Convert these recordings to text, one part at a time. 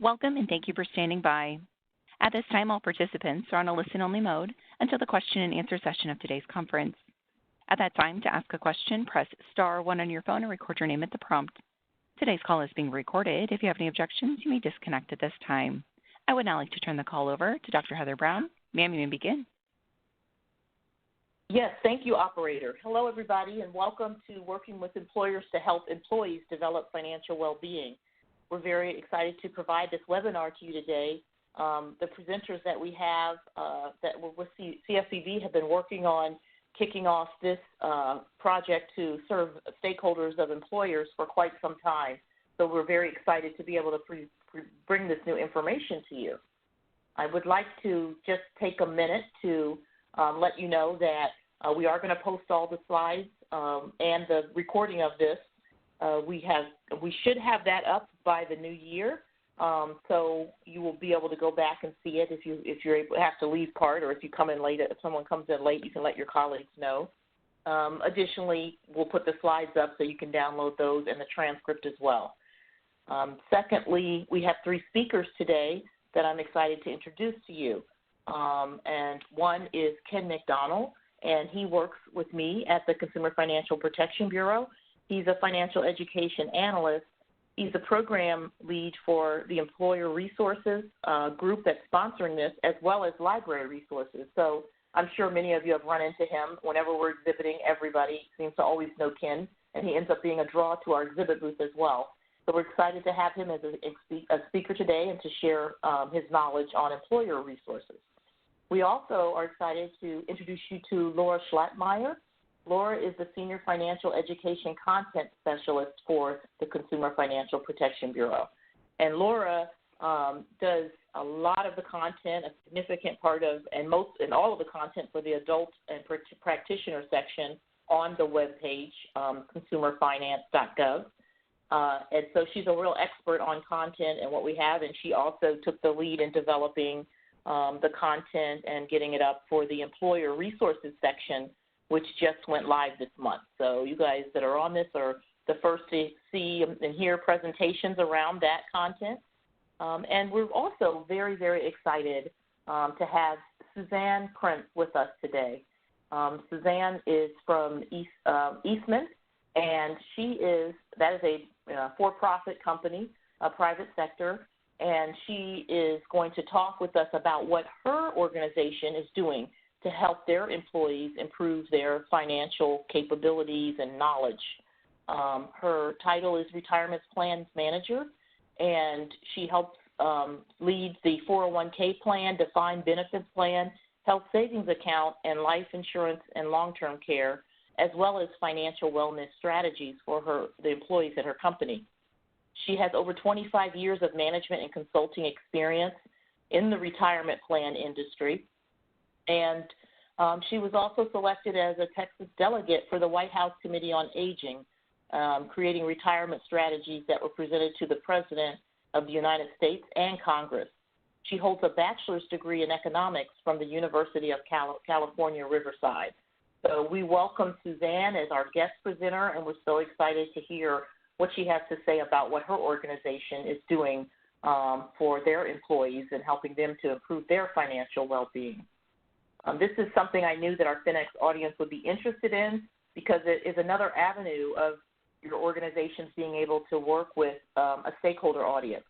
Welcome and thank you for standing by. At this time, all participants are on a listen-only mode until the question and answer session of today's conference. At that time, to ask a question, press star 1 on your phone and record your name at the prompt. Today's call is being recorded. If you have any objections, you may disconnect at this time. I would now like to turn the call over to Dr. Heather Brown. Ma'am, you may begin. Yes, thank you, operator. Hello, everybody, and welcome to Working with Employers to Help Employees Develop Financial Well-Being. We're very excited to provide this webinar to you today. The presenters that we have that were with CFPB have been working on kicking off this project to serve stakeholders of employers for quite some time. So we're very excited to be able to bring this new information to you. I would like to just take a minute to let you know that we are going to post all the slides and the recording of this. We should have that up by the new year, so you will be able to go back and see it if you're able to have to leave part, or if you come in late. If someone comes in late, you can let your colleagues know. Additionally, we'll put the slides up so you can download those and the transcript as well. Secondly, we have 3 speakers today that I'm excited to introduce to you. And one is Ken McDonald, and he works with me at the Consumer Financial Protection Bureau. He's a financial education analyst. He's the program lead for the employer resources group that's sponsoring this, as well as library resources. So I'm sure many of you have run into him. Whenever we're exhibiting, everybody seems to always know Ken, and he ends up being a draw to our exhibit booth as well. So we're excited to have him as a speaker today and to share his knowledge on employer resources. We also are excited to introduce you to Laura Schlattmeyer. Laura is the Senior Financial Education Content Specialist for the Consumer Financial Protection Bureau. And Laura does a lot of the content, a significant part of, and all of the content for the adult and practitioner section on the webpage, consumerfinance.gov. And so she's a real expert on content and what we have, and she also took the lead in developing the content and getting it up for the employer resources section, which just went live this month. So you guys that are on this are the first to see and hear presentations around that content. And we're also very, very excited to have Suzanne Krentz with us today. Suzanne is from Eastman, and that is a for-profit company, a private sector, and she is going to talk with us about what her organization is doing to help their employees improve their financial capabilities and knowledge. Her title is Retirement Plans Manager, and she helps lead the 401k plan, defined benefits plan, health savings account, and life insurance and long-term care, as well as financial wellness strategies for the employees at her company. She has over 25 years of management and consulting experience in the retirement plan industry. And she was also selected as a Texas delegate for the White House Committee on Aging, creating retirement strategies that were presented to the President of the United States and Congress. She holds a bachelor's degree in economics from the University of California, Riverside. So we welcome Suzanne as our guest presenter, and we're so excited to hear what she has to say about what her organization is doing for their employees and helping them to improve their financial well-being. This is something I knew that our FinX audience would be interested in, because it is another avenue of your organizations being able to work with a stakeholder audience.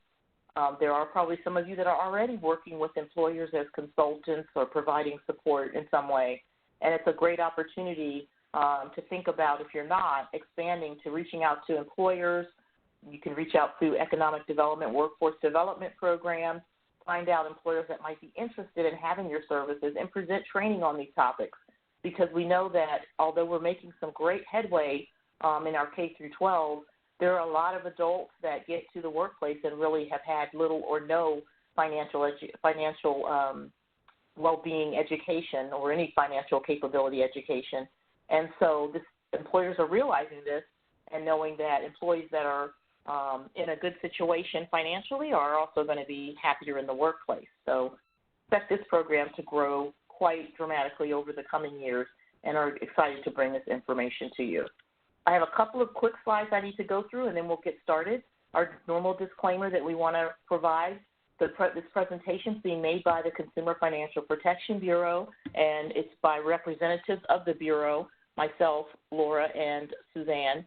There are probably some of you that are already working with employers as consultants or providing support in some way, and it's a great opportunity to think about, if you're not, expanding to reaching out to employers. You can reach out through economic development, workforce development programs, find out employers that might be interested in having your services, and present training on these topics, because we know that although we're making some great headway in our K through 12, there are a lot of adults that get to the workplace and really have had little or no financial well-being education or any financial capability education. And so employers are realizing this and knowing that employees that are in a good situation financially are also going to be happier in the workplace. So expect this program to grow quite dramatically over the coming years, and are excited to bring this information to you. I have a couple of quick slides I need to go through, and then we'll get started. our normal disclaimer that we want to provide. This presentation is being made by the Consumer Financial Protection Bureau, and it's by representatives of the Bureau, myself, Laura, and Suzanne.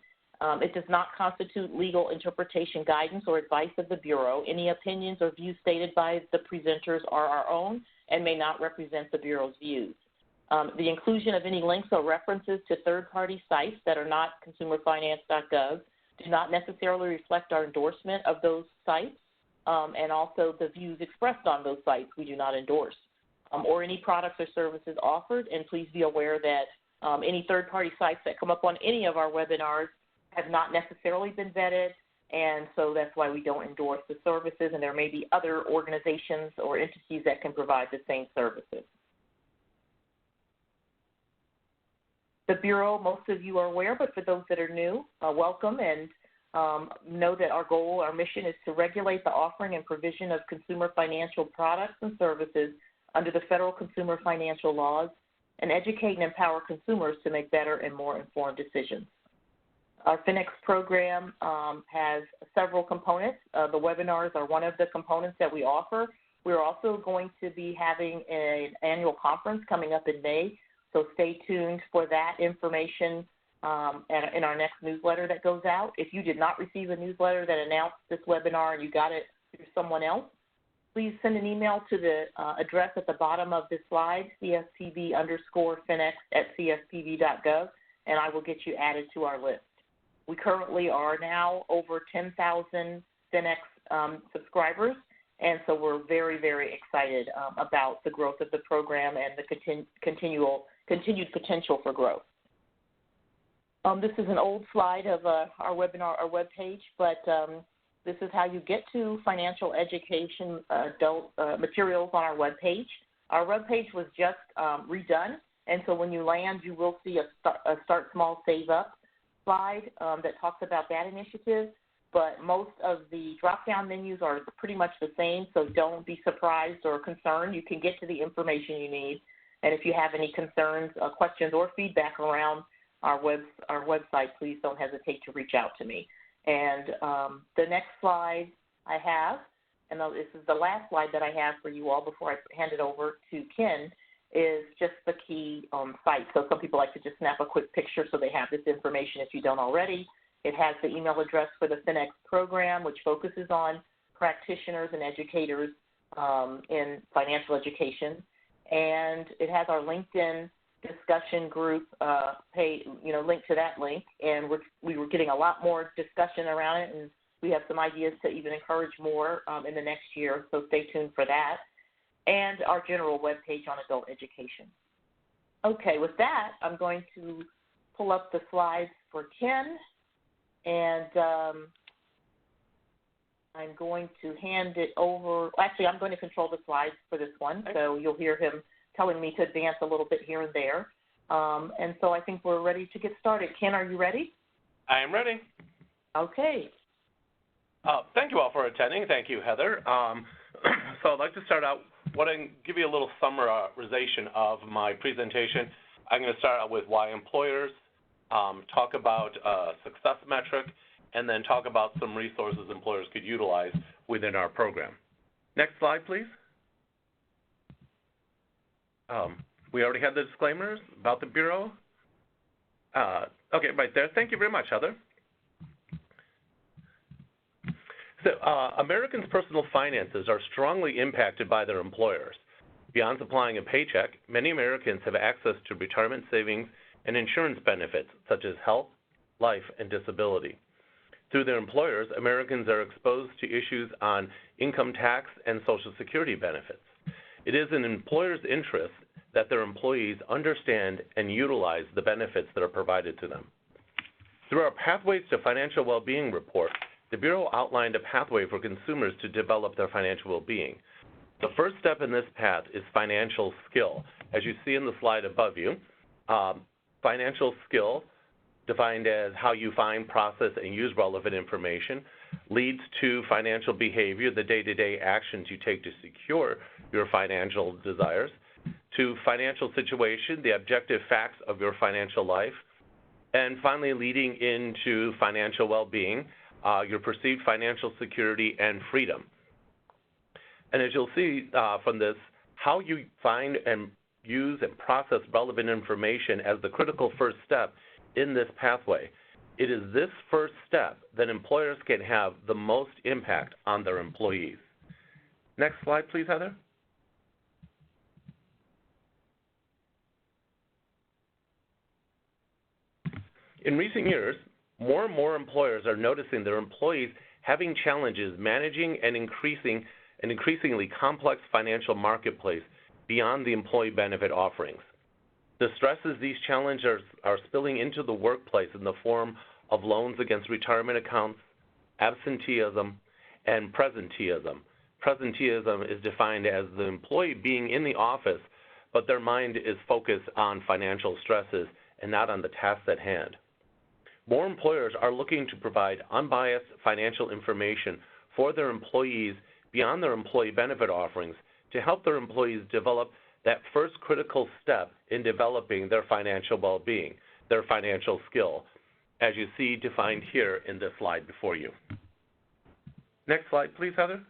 It does not constitute legal interpretation, guidance, or advice of the Bureau. Any opinions or views stated by the presenters are our own and may not represent the Bureau's views. The inclusion of any links or references to third-party sites that are not consumerfinance.gov do not necessarily reflect our endorsement of those sites, and also the views expressed on those sites we do not endorse, or any products or services offered. And please be aware that any third-party sites that come up on any of our webinars have not necessarily been vetted, and so that's why we don't endorse the services, and there may be other organizations or entities that can provide the same services. The Bureau, most of you are aware, but for those that are new, welcome, and know that our goal, our mission is to regulate the offering and provision of consumer financial products and services under the federal consumer financial laws and educate and empower consumers to make better and more informed decisions. Our FinEx program has several components. The webinars are one of the components that we offer. We're also going to be having an annual conference coming up in May, so stay tuned for that information in our next newsletter that goes out. If you did not receive a newsletter that announced this webinar and you got it through someone else, please send an email to the address at the bottom of this slide, cspb_finex@cspb.gov, and I will get you added to our list. We currently are now over 10,000 FinEx subscribers, and so we're very, very excited about the growth of the program and the continued potential for growth. This is an old slide of our webinar, our webpage, but this is how you get to financial education adult materials on our webpage. Our webpage was just redone, and so when you land, you will see a Start Small, Save Up slide that talks about that initiative, but most of the drop-down menus are pretty much the same, so don't be surprised or concerned. You can get to the information you need, and if you have any concerns, questions, or feedback around our website, please don't hesitate to reach out to me. And the next slide I have, and this is the last slide that I have for you all before I hand it over to Ken, is just the key site. So some people like to just snap a quick picture so they have this information if you don't already. It has the email address for the FinEx program, which focuses on practitioners and educators in financial education. And it has our LinkedIn discussion group page, link to that link. And we were getting a lot more discussion around it, and we have some ideas to even encourage more in the next year, so stay tuned for that. And our general webpage on adult education. Okay, with that, I'm going to pull up the slides for Ken, and I'm going to hand it over. Actually, I'm going to control the slides for this one, so you'll hear him telling me to advance a little bit here and there. And so I think we're ready to get started. Ken, are you ready? I am ready. Okay. Thank you all for attending. Thank you, Heather. So I'd like to start out, give you a little summarization of my presentation. I'm going to start out with why employers, talk about success metric, and then talk about some resources employers could utilize within our program. Next slide, please. We already had the disclaimers about the Bureau. Okay, right there. Thank you very much, Heather. So Americans' personal finances are strongly impacted by their employers. Beyond supplying a paycheck, many Americans have access to retirement savings and insurance benefits such as health, life, and disability. Through their employers, Americans are exposed to issues on income tax and Social Security benefits. It is in employers' interest that their employees understand and utilize the benefits that are provided to them. Through our Pathways to Financial Wellbeing report, the Bureau outlined a pathway for consumers to develop their financial well-being. The first step in this path is financial skill. As you see in the slide above you, financial skill, defined as how you find, process, and use relevant information, leads to financial behavior, the day-to-day actions you take to secure your financial desires, to financial situation, the objective facts of your financial life, and finally leading into financial well-being, your perceived financial security and freedom. And as you'll see from this, how you find and use and process relevant information as the critical first step in this pathway. It is this first step that employers can have the most impact on their employees. Next slide, please, Heather. In recent years, more and more employers are noticing their employees having challenges managing an increasingly complex financial marketplace beyond the employee benefit offerings. The stresses these challenges are spilling into the workplace in the form of loans against retirement accounts, absenteeism, and presenteeism. Presenteeism is defined as the employee being in the office, but their mind is focused on financial stresses and not on the tasks at hand. More employers are looking to provide unbiased financial information for their employees beyond their employee benefit offerings to help their employees develop that first critical step in developing their financial well-being, their financial skill, as you see defined here in this slide before you. Next slide, please, Heather.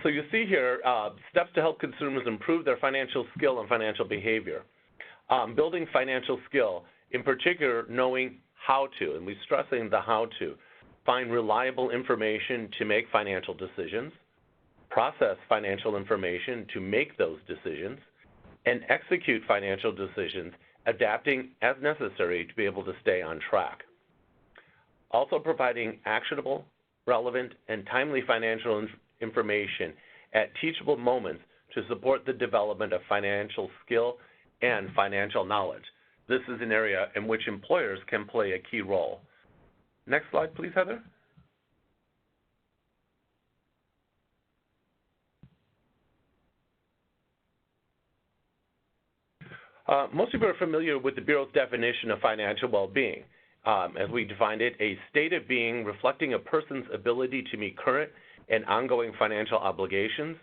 So you see here steps to help consumers improve their financial skill and financial behavior. Building financial skill, in particular, knowing how to, and we're stressing the how to, find reliable information to make financial decisions, process financial information to make those decisions, and execute financial decisions, adapting as necessary to be able to stay on track. Also providing actionable, relevant, and timely financial information at teachable moments to support the development of financial skill and financial knowledge. This is an area in which employers can play a key role. Next slide, please, Heather. Most people are familiar with the Bureau's definition of financial well-being. As we defined it, a state of being reflecting a person's ability to meet current and ongoing financial obligations,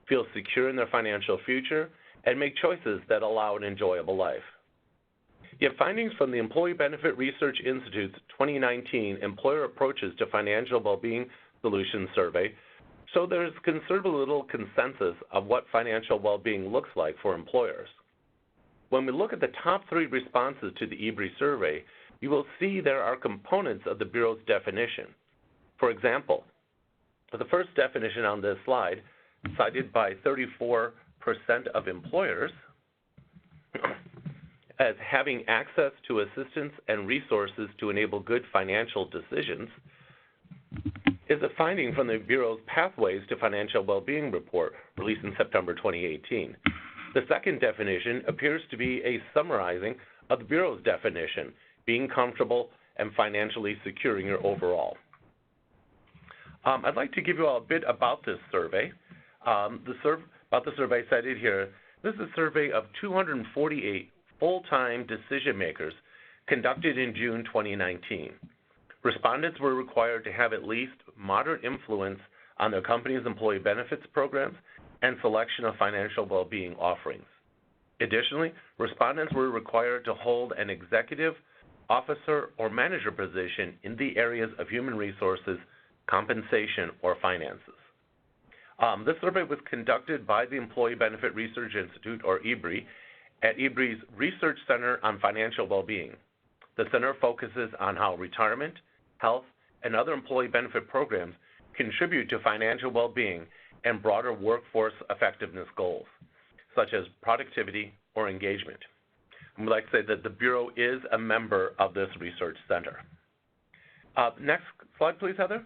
feel secure in their financial future, and make choices that allow an enjoyable life. Yet findings from the Employee Benefit Research Institute's 2019 Employer Approaches to Financial Well-Being Solutions survey show there's considerable little consensus of what financial well-being looks like for employers. When we look at the top 3 responses to the EBRI survey, you will see there are components of the Bureau's definition. For example, the first definition on this slide, cited by 34% of employers, as having access to assistance and resources to enable good financial decisions, is a finding from the Bureau's Pathways to Financial Well-Being report released in September 2018. The second definition appears to be a summarizing of the Bureau's definition, being comfortable and financially secure in your overall. I'd like to give you all a bit about this survey. About the survey cited here, this is a survey of 248 full-time decision makers conducted in June 2019. Respondents were required to have at least moderate influence on their company's employee benefits programs and selection of financial well-being offerings. Additionally, respondents were required to hold an executive, officer, or manager position in the areas of human resources, compensation, or finances. This survey was conducted by the Employee Benefit Research Institute, or EBRI, at EBRI's Research Center on Financial Well-Being. The center focuses on how retirement, health, and other employee benefit programs contribute to financial well-being and broader workforce effectiveness goals, such as productivity or engagement. And we'd like to say that the Bureau is a member of this research center. Next slide, please, Heather.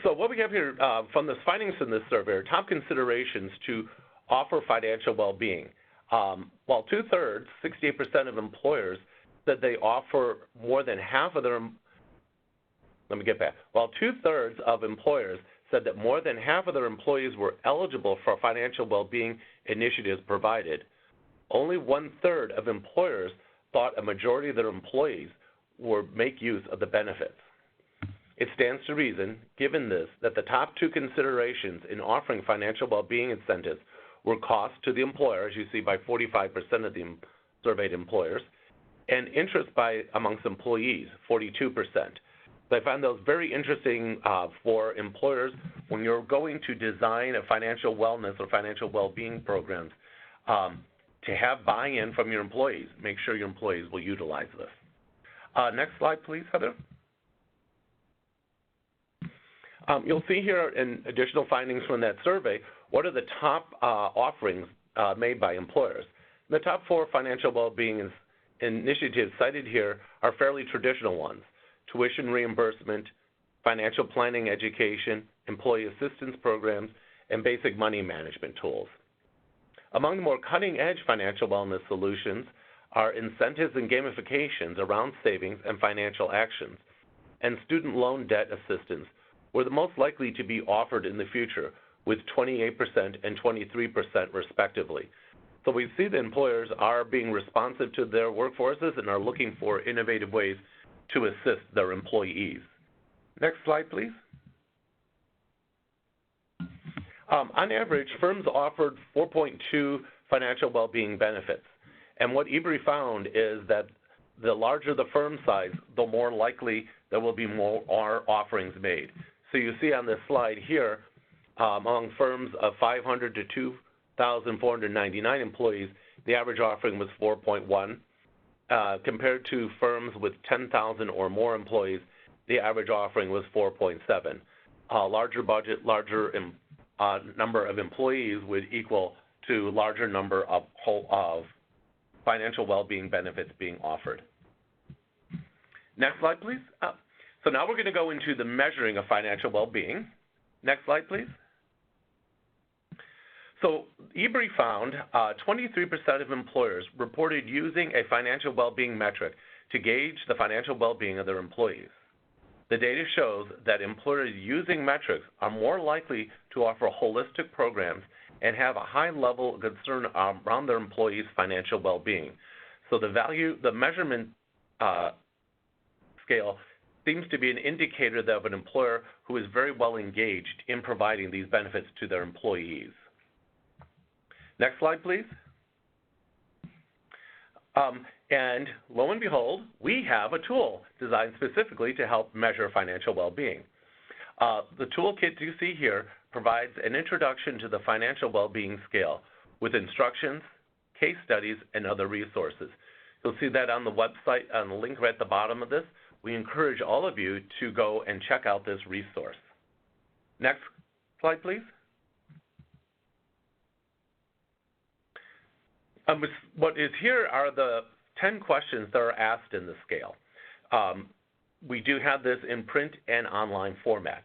So what we have here from the findings in this survey are top considerations to offer financial well-being. While 2/3, 68% of employers said they offer more than half of their, While 2/3 of employers said that more than half of their employees were eligible for financial well-being initiatives provided, only 1/3 of employers thought a majority of their employees would make use of the benefits. It stands to reason, given this, that the top 2 considerations in offering financial well-being incentives were costs to the employer, as you see, by 45% of the surveyed employers, and interest by amongst employees, 42%. So I found those very interesting for employers when you're going to design a financial wellness or financial well-being programs to have buy-in from your employees. Make sure your employees will utilize this. Next slide, please, Heather. You'll see here in additional findings from that survey, what are the top offerings made by employers. The top 4 financial well-being initiatives cited here are fairly traditional ones: tuition reimbursement, financial planning education, employee assistance programs, and basic money management tools. Among the more cutting-edge financial wellness solutions are incentives and gamifications around savings and financial actions, and student loan debt assistance were the most likely to be offered in the future, with 28% and 23% respectively. So we see that employers are being responsive to their workforces and are looking for innovative ways to assist their employees. Next slide, please. On average, firms offered 4.2 financial well-being benefits. And what eBree found is that the larger the firm size, the more likely there will be more offerings made. So you see on this slide here, among firms of 500 to 2,499 employees, the average offering was 4.1. Compared to firms with 10,000 or more employees, the average offering was 4.7. Larger budget, larger number of employees would equal to larger number of financial well-being benefits being offered. Next slide, please. So now we're going to go into the measuring of financial well-being. Next slide, please. So eBree found 23% of employers reported using a financial well-being metric to gauge the financial well-being of their employees. The data shows that employers using metrics are more likely to offer holistic programs and have a high level of concern around their employees' financial well-being. So the measurement scale seems to be an indicator of an employer who is very well engaged in providing these benefits to their employees. Next slide, please. And lo and behold, we have a tool designed specifically to help measure financial well-being. The toolkit you see here provides an introduction to the financial well-being scale with instructions, case studies, and other resources. You'll see that on the website, on the link right at the bottom of this. We encourage all of you to go and check out this resource. Next slide, please. What is here are the 10 questions that are asked in the scale. We do have this in print and online format.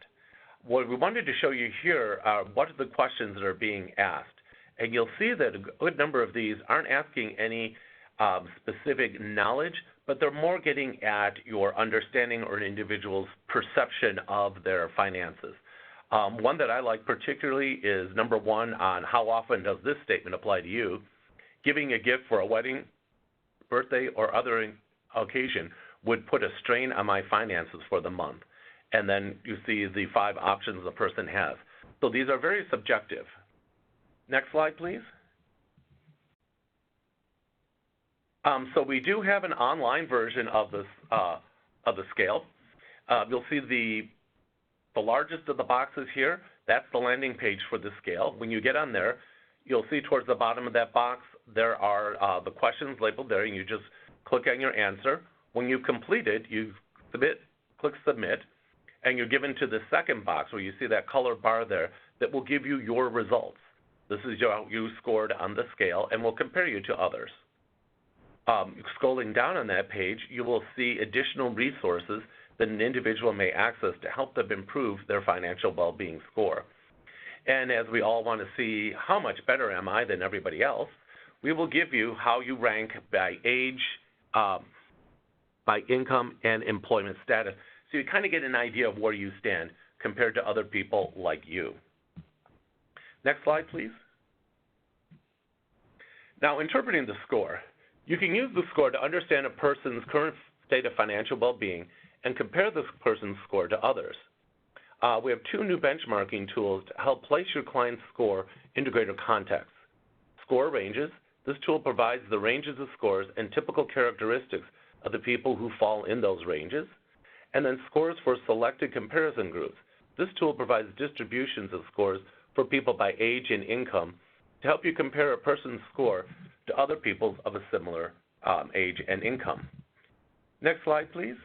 What we wanted to show you here are what are the questions that are being asked. And you'll see that a good number of these aren't asking any specific knowledge, but they're more getting at your understanding or an individual's perception of their finances. One that I like particularly is number 1 on how often does this statement apply to you. Giving a gift for a wedding, birthday, or other occasion would put a strain on my finances for the month. And then you see the 5 options the person has. So these are very subjective. Next slide, please. So we do have an online version of this of the scale. You'll see the largest of the boxes here. That's the landing page for the scale. When you get on there, you'll see towards the bottom of that box there are the questions labeled there, and you just click on your answer. When you complete it, you click submit, and you're given to the second box where you see that color bar there that will give you your results. This is how you scored on the scale, and will compare you to others. Scrolling down on that page, you will see additional resources that an individual may access to help them improve their financial well-being score. And as we all want to see how much better am I than everybody else, we will give you how you rank by age, by income, and employment status. So you kind of get an idea of where you stand compared to other people like you. Next slide, please. Now, interpreting the score. You can use the score to understand a person's current state of financial well-being and compare this person's score to others. We have 2 new benchmarking tools to help place your client's score into greater context. Score ranges. This tool provides the ranges of scores and typical characteristics of the people who fall in those ranges. And then scores for selected comparison groups. This tool provides distributions of scores for people by age and income to help you compare a person's score to other people's of a similar age and income. Next slide, please.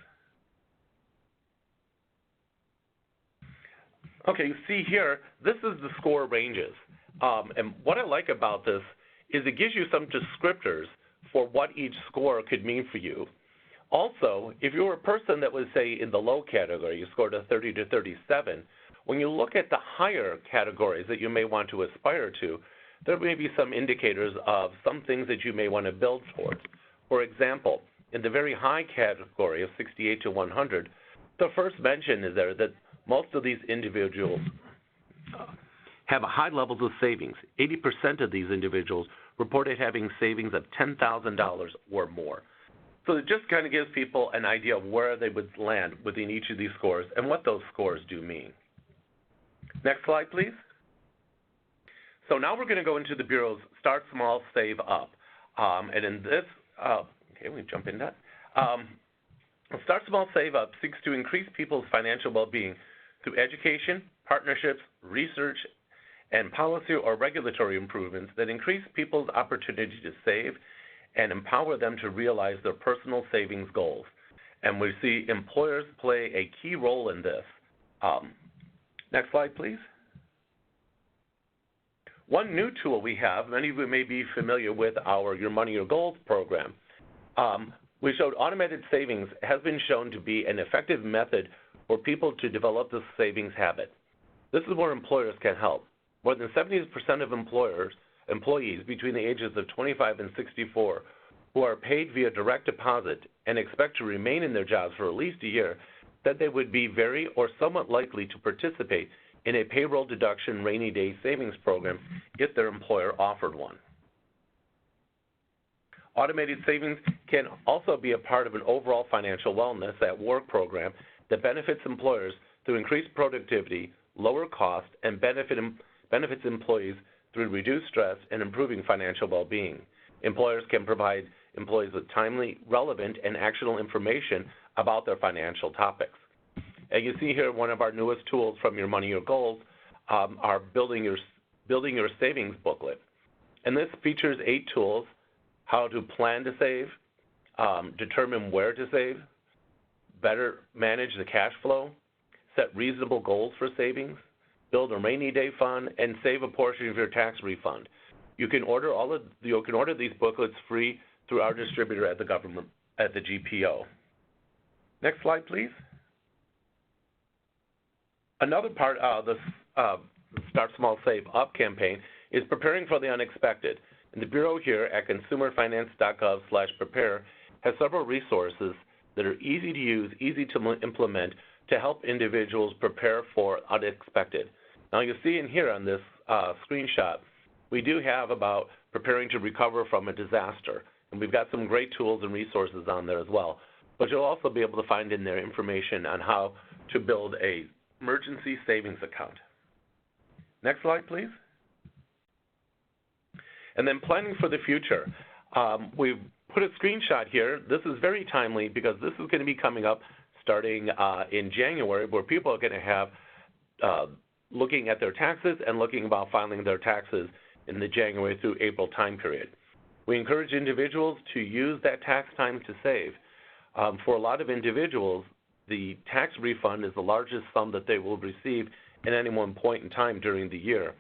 Okay, you see here, this is the score ranges. And what I like about this is it gives you some descriptors for what each score could mean for you. Also, if you were a person that was, say, in the low category, you scored a 30 to 37, when you look at the higher categories that you may want to aspire to, there may be some indicators of some things that you may want to build towards. For example, in the very high category of 68 to 100, the first mention is there that most of these individuals have high levels of savings. 80% of these individuals reported having savings of $10,000 or more. So it just kind of gives people an idea of where they would land within each of these scores and what those scores do mean. Next slide, please. So now we're going to go into the Bureau's Start Small, Save Up. And in this, okay, we jump in that. Start Small, Save Up seeks to increase people's financial well-being through education, partnerships, research, and policy or regulatory improvements that increase people's opportunity to save and empower them to realize their personal savings goals. And we see employers play a key role in this. Next slide, please. One new tool we have, many of you may be familiar with our Your Money, Your Goals program. We showed automated savings has been shown to be an effective method for people to develop this savings habit. This is where employers can help. More than 70% of employees between the ages of 25 and 64 who are paid via direct deposit and expect to remain in their jobs for at least a year said they would be very or somewhat likely to participate in a payroll deduction rainy day savings program if their employer offered one. Automated savings can also be a part of an overall financial wellness at work program that benefits employers through increased productivity, lower cost, and benefits employees through reduced stress and improving financial well-being. Employers can provide employees with timely, relevant, and actionable information about their financial topics. And you see here one of our newest tools from Your Money, Your Goals are building your savings booklet. And this features 8 tools: how to plan to save, determine where to save, better manage the cash flow, set reasonable goals for savings, build a rainy day fund, and save a portion of your tax refund. You can order these booklets free through our distributor at the GPO. Next slide, please. Another part of the Start Small, Save Up campaign is preparing for the unexpected. And the Bureau here at consumerfinance.gov/prepare has several resources that are easy to use, easy to implement to help individuals prepare for unexpected. Now you'll see in here on this screenshot, we do have about preparing to recover from a disaster. And we've got some great tools and resources on there as well. But you'll also be able to find in there information on how to build a emergency savings account. Next slide, please. And then planning for the future. We've put a screenshot here. This is very timely because this is going to be coming up starting in January, where people are going to have looking at their taxes and looking about filing their taxes in the January through April time period. We encourage individuals to use that tax time to save. For a lot of individuals, the tax refund is the largest sum that they will receive at any one point in time during the year.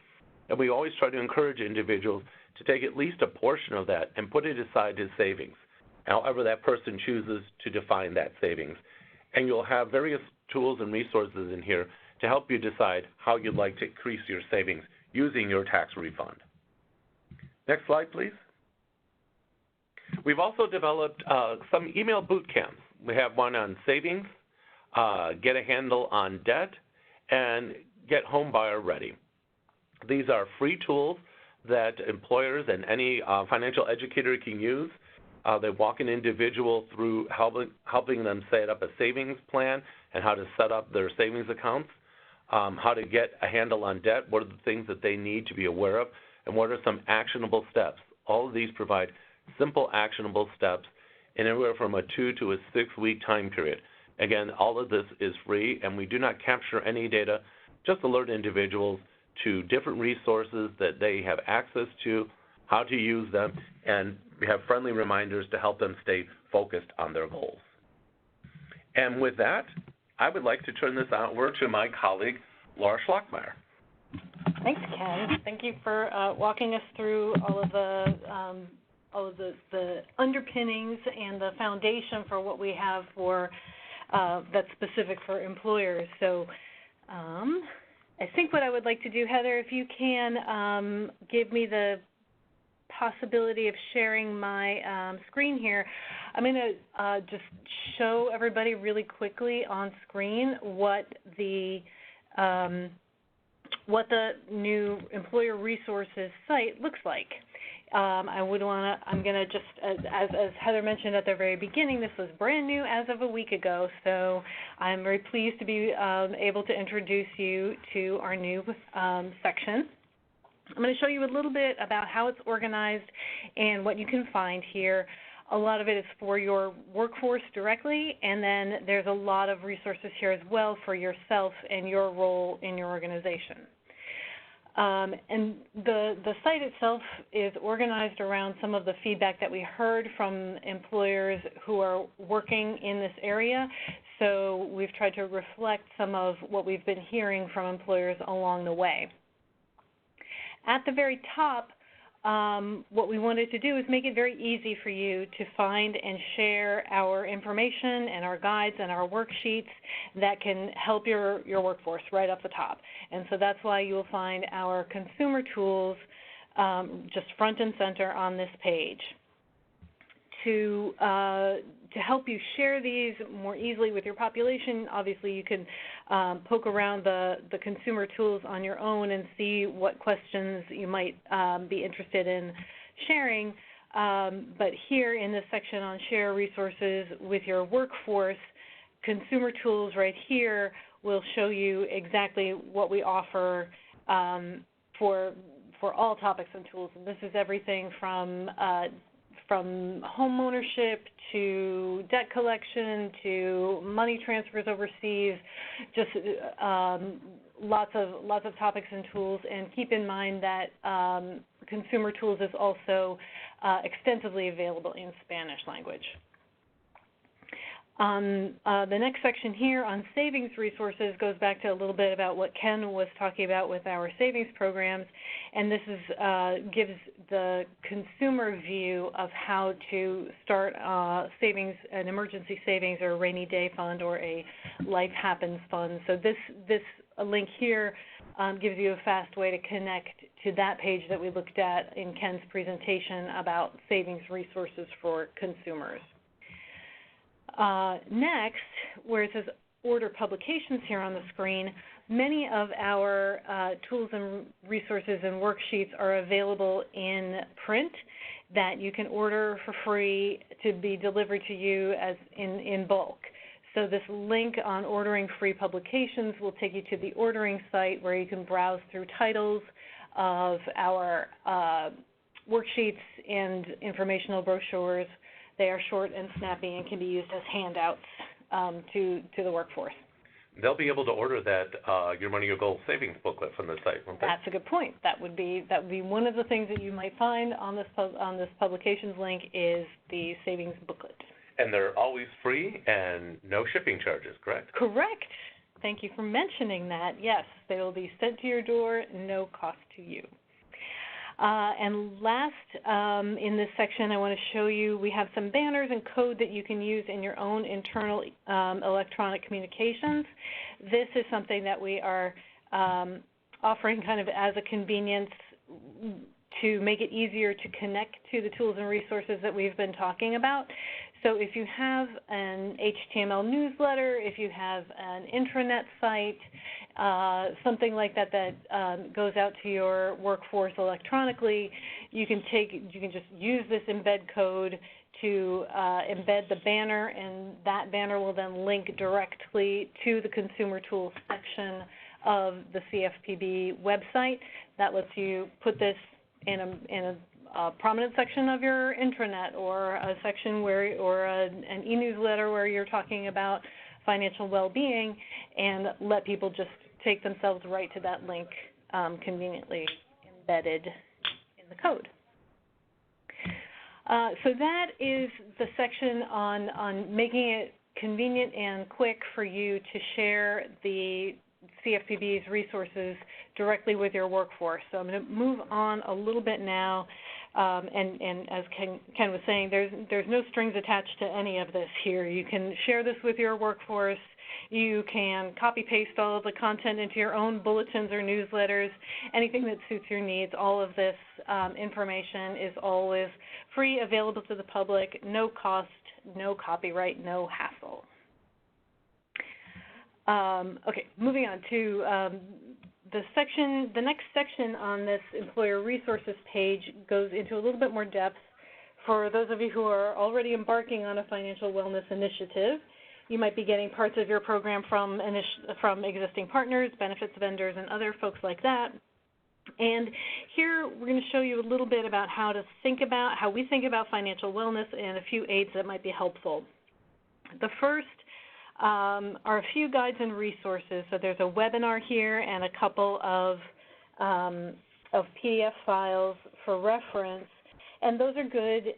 And we always try to encourage individuals to take at least a portion of that and put it aside as savings, however that person chooses to define that savings. And you'll have various tools and resources in here to help you decide how you'd like to increase your savings using your tax refund. Next slide, please. We've also developed some email boot camps. We have one on savings, get a handle on debt, and get home buyer ready. These are free tools that employers and any financial educator can use. They walk an individual through helping them set up a savings plan and how to set up their savings accounts, how to get a handle on debt, what are the things that they need to be aware of and what are some actionable steps. All of these provide simple, actionable steps in anywhere from a 2 to a 6-week time period. Again, all of this is free, and we do not capture any data, just alert individuals to different resources that they have access to, how to use them, and we have friendly reminders to help them stay focused on their goals. And with that, I would like to turn this over to my colleague, Laura Schlockmeyer. Thanks, Ken. Thank you for walking us through all of the underpinnings and the foundation for what we have for that's specific for employers. So I think what I would like to do, Heather, if you can give me the possibility of sharing my screen here, I'm going to just show everybody really quickly on screen what the new employer resources site looks like. I'm going to just, as Heather mentioned at the very beginning, this was brand new as of a week ago, so I'm very pleased to be able to introduce you to our new section. I'm going to show you a little bit about how it's organized and what you can find here. A lot of it is for your workforce directly, and then there's a lot of resources here as well for yourself and your role in your organization. And the site itself is organized around some of the feedback that we heard from employers who are working in this area. So we've tried to reflect some of what we've been hearing from employers along the way. At the very top, what we wanted to do is make it very easy for you to find and share our information and our guides and our worksheets that can help your workforce right up the top. And so that's why you'll find our consumer tools just front and center on this page. To help you share these more easily with your population, obviously you can poke around the consumer tools on your own and see what questions you might be interested in sharing. But here in this section on share resources with your workforce, consumer tools right here will show you exactly what we offer for all topics and tools. And this is everything from home ownership to debt collection to money transfers overseas, just lots of topics and tools. And keep in mind that consumer tools is also extensively available in Spanish language. The next section here on savings resources goes back to a little bit about what Ken was talking about with our savings programs, and this is gives the consumer view of how to start savings, an emergency savings or a rainy day fund or a life happens fund. So this link here gives you a fast way to connect to that page that we looked at in Ken's presentation about savings resources for consumers. Next, where it says order publications here on the screen, many of our tools and resources and worksheets are available in print that you can order for free to be delivered to you as in bulk. So this link on ordering free publications will take you to the ordering site where you can browse through titles of our worksheets and informational brochures. They are short and snappy and can be used as handouts to the workforce. They'll be able to order that Your Money, Your Goal savings booklet from the site, won't they? That's a good point. That would be one of the things that you might find on this publications link is the savings booklet. And they're always free and no shipping charges, correct? Correct. Thank you for mentioning that. Yes, they will be sent to your door, no cost to you. And last, in this section, I want to show you, we have some banners and code that you can use in your own internal electronic communications. This is something that we are offering kind of as a convenience to make it easier to connect to the tools and resources that we've been talking about. So if you have an HTML newsletter, if you have an intranet site, something like that that goes out to your workforce electronically, you can just use this embed code to embed the banner, and that banner will then link directly to the consumer tools section of the CFPB website. That lets you put this a prominent section of your intranet, or a section where, or an e-newsletter where you're talking about financial well-being, and let people just take themselves right to that link, conveniently embedded in the code. So that is the section on making it convenient and quick for you to share the CFPB's resources directly with your workforce. So I'm going to move on a little bit now, and as Ken was saying, there's no strings attached to any of this here. You can share this with your workforce. You can copy-paste all of the content into your own bulletins or newsletters, anything that suits your needs. All of this information is always free, available to the public, no cost, no copyright, no hassle. Okay, moving on to the next section on this employer resources page goes into a little bit more depth for those of you who are already embarking on a financial wellness initiative. You might be getting parts of your program from existing partners, benefits vendors, and other folks like that. And here we're going to show you a little bit about how we think about financial wellness and a few aids that might be helpful. The first are a few guides and resources. So there's a webinar here and a couple of PDF files for reference. And those are good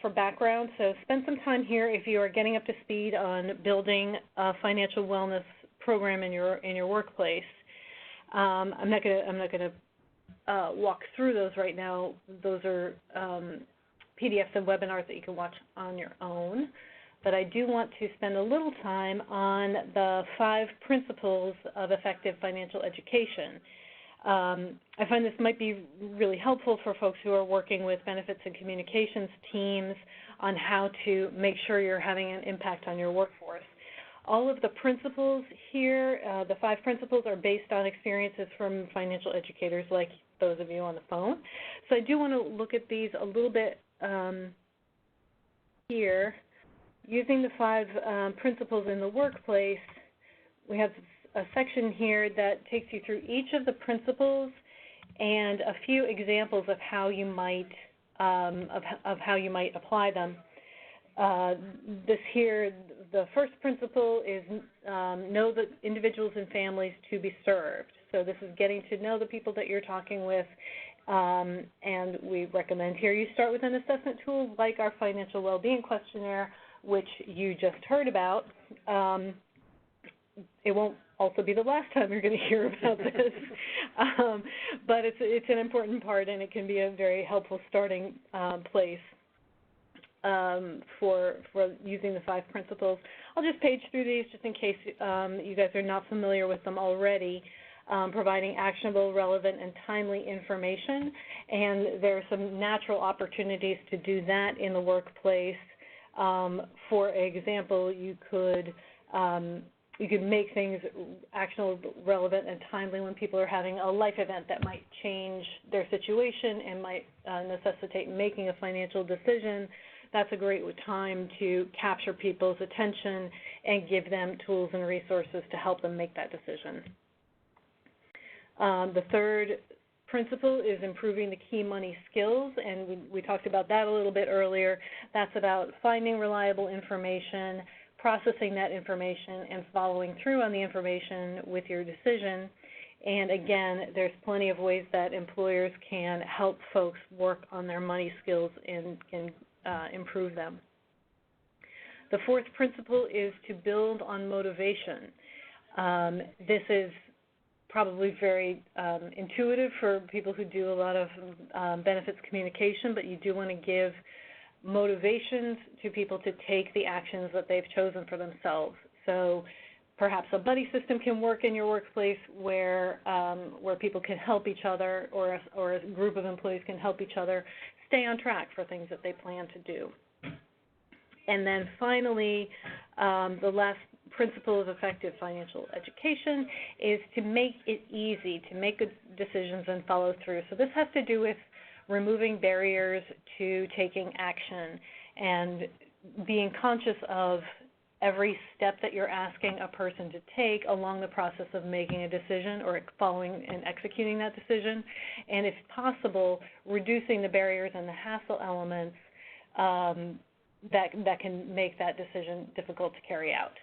for background. So spend some time here if you are getting up to speed on building a financial wellness program in your workplace. I'm not going to walk through those right now. Those are PDFs and webinars that you can watch on your own. But I do want to spend a little time on the 5 principles of effective financial education. I find this might be really helpful for folks who are working with benefits and communications teams on how to make sure you're having an impact on your workforce. All of the principles here, the 5 principles, are based on experiences from financial educators like those of you on the phone. So I do want to look at these a little bit here. Using the 5 principles in the workplace, we have a section here that takes you through each of the principles and a few examples of how you might apply them. This here, the first principle is know the individuals and families to be served. So this is getting to know the people that you're talking with, and we recommend here you start with an assessment tool like our financial well-being questionnaire, which you just heard about. It won't also be the last time you're going to hear about this, but it's an important part, and it can be a very helpful starting place for using the 5 principles. I'll just page through these just in case you guys are not familiar with them already. Providing actionable, relevant, and timely information, and there are some natural opportunities to do that in the workplace. For example, you could make things actionable, relevant, and timely when people are having a life event that might change their situation and might necessitate making a financial decision. That's a great time to capture people's attention and give them tools and resources to help them make that decision. The third principle is improving the key money skills, and we talked about that a little bit earlier. That's about finding reliable information, processing that information, and following through on the information with your decision. And again, there's plenty of ways that employers can help folks work on their money skills and improve them. The fourth principle is to build on motivation. This is probably very intuitive for people who do a lot of benefits communication, but you do want to give motivations to people to take the actions that they've chosen for themselves. So perhaps a buddy system can work in your workplace where people can help each other, or a group of employees can help each other stay on track for things that they plan to do. And then finally, the last principle of effective financial education is to make it easy to make good decisions and follow through. So this has to do with removing barriers to taking action and being conscious of every step that you're asking a person to take along the process of making a decision or following and executing that decision, and if possible, reducing the barriers and the hassle elements that can make that decision difficult to carry out.